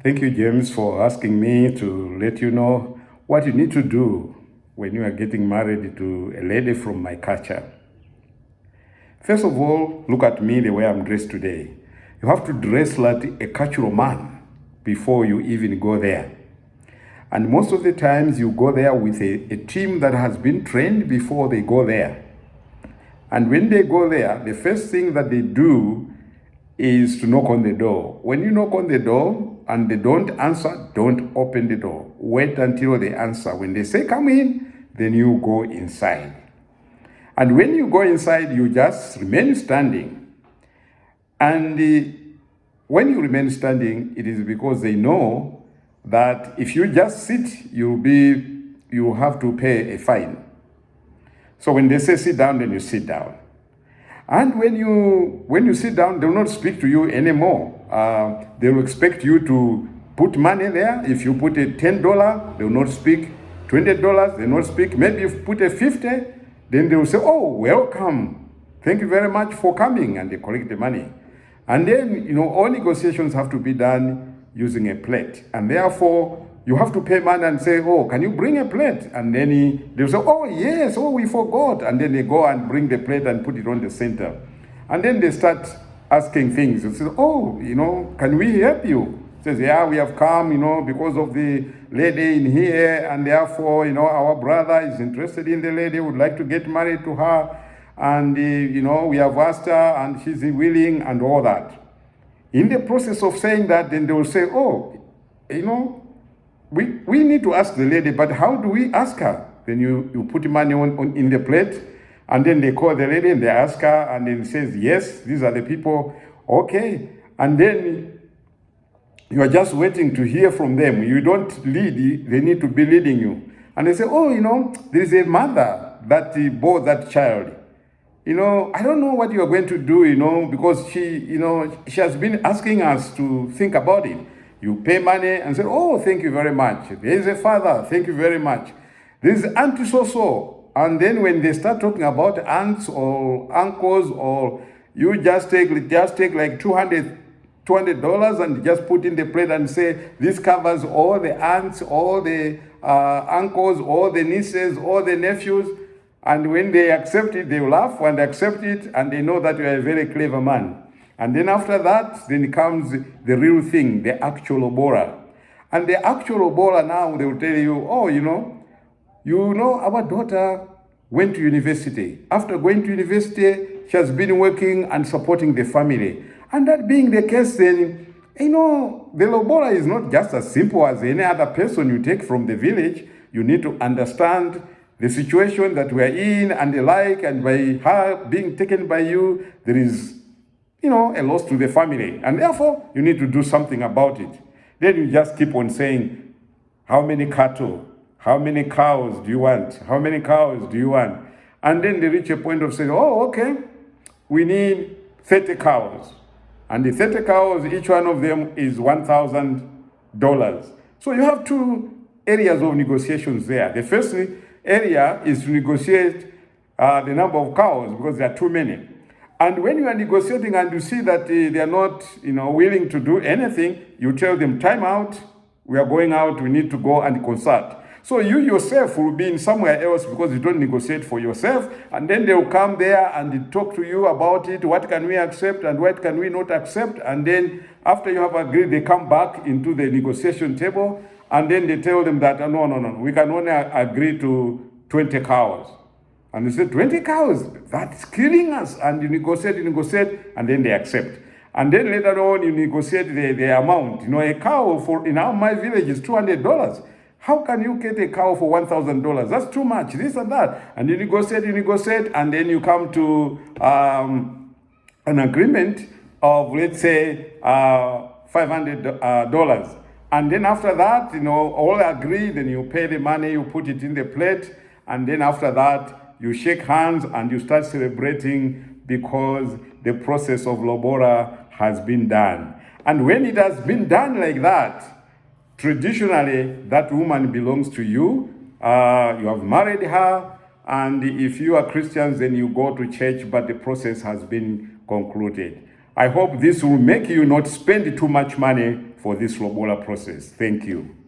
Thank you, James, for asking me to let you know what you need to do when you are getting married to a lady from my culture. First of all, look at me the way I'm dressed today. You have to dress like a cultural man before you even go there. And most of the times you go there with a team that has been trained before they go there. And when they go there, the first thing that they do is to knock on the door. When you knock on the door and they don't answer, don't open the door. Wait until they answer. When they say come in, then you go inside. And when you go inside, you just remain standing. And when you remain standing, it is because they know that if you just sit, you have to pay a fine. So when they say sit down, then you sit down. And when you sit down, they will not speak to you anymore. They will expect you to put money there. If you put a $10, they will not speak. $20, they will not speak. Maybe if you put a 50, then they will say, oh, welcome. Thank you very much for coming. And they collect the money. And then, all negotiations have to be done using a plate. And therefore, you have to pay money and say, oh, can you bring a plate? And then they'll say, oh, yes, oh, we forgot. And then they go and bring the plate and put it on the center. And then they start asking things. They say, oh, can we help you? Says, yeah, we have come, because of the lady in here. And therefore, our brother is interested in the lady, would like to get married to her. And, we have asked her and she's willing and all that. In the process of saying that, then they will say, oh, we need to ask the lady, but how do we ask her? Then you put money in the plate, and then they call the lady and they ask her, and then says, yes, these are the people, okay. And then you are just waiting to hear from them. You don't lead, they need to be leading you. And they say, oh, there is a mother that bore that child. I don't know what you are going to do, because she has been asking us to think about it. You pay money and say, oh, thank you very much. There is a father, thank you very much. There is auntie so-so. And then when they start talking about aunts or uncles, or you just take like $200 and just put in the plate and say, this covers all the aunts, all the uncles, all the nieces, all the nephews. And when they accept it, they laugh and accept it, and they know that you are a very clever man. And then after that, then comes the real thing, the actual Obora. And the actual Obora now, they will tell you, oh, our daughter went to university. After going to university, she has been working and supporting the family. And that being the case, then, the Obora is not just as simple as any other person you take from the village. You need to understand the situation that we are in and the like, and by her being taken by you, there is a loss to the family. And therefore, you need to do something about it. Then you just keep on saying, how many cattle? How many cows do you want? How many cows do you want? And then they reach a point of saying, oh, okay, we need 30 cows. And the 30 cows, each one of them is $1,000. So you have two areas of negotiations there. The first area is to negotiate the number of cows, because there are too many. And when you are negotiating and you see that they are not, willing to do anything, you tell them, time out, we are going out, we need to go and consult. So you yourself will be in somewhere else because you don't negotiate for yourself. And then they will come there and they talk to you about it. What can we accept and what can we not accept? And then after you have agreed, they come back into the negotiation table. And then they tell them that, no, we can only agree to 20 cows. And they say, 20 cows, that's killing us. And you negotiate, and then they accept. And then later on, you negotiate the amount. A cow in my village is $200. How can you get a cow for $1,000? That's too much, this and that. And you negotiate, and then you come to an agreement of, let's say, $500. And then after that, all agree, then you pay the money, you put it in the plate, and then after that, you shake hands and you start celebrating because the process of Lobora has been done. And when it has been done like that, traditionally, that woman belongs to you. You have married her, and if you are Christians, then you go to church, but the process has been concluded. I hope this will make you not spend too much money for this Lobola process. Thank you.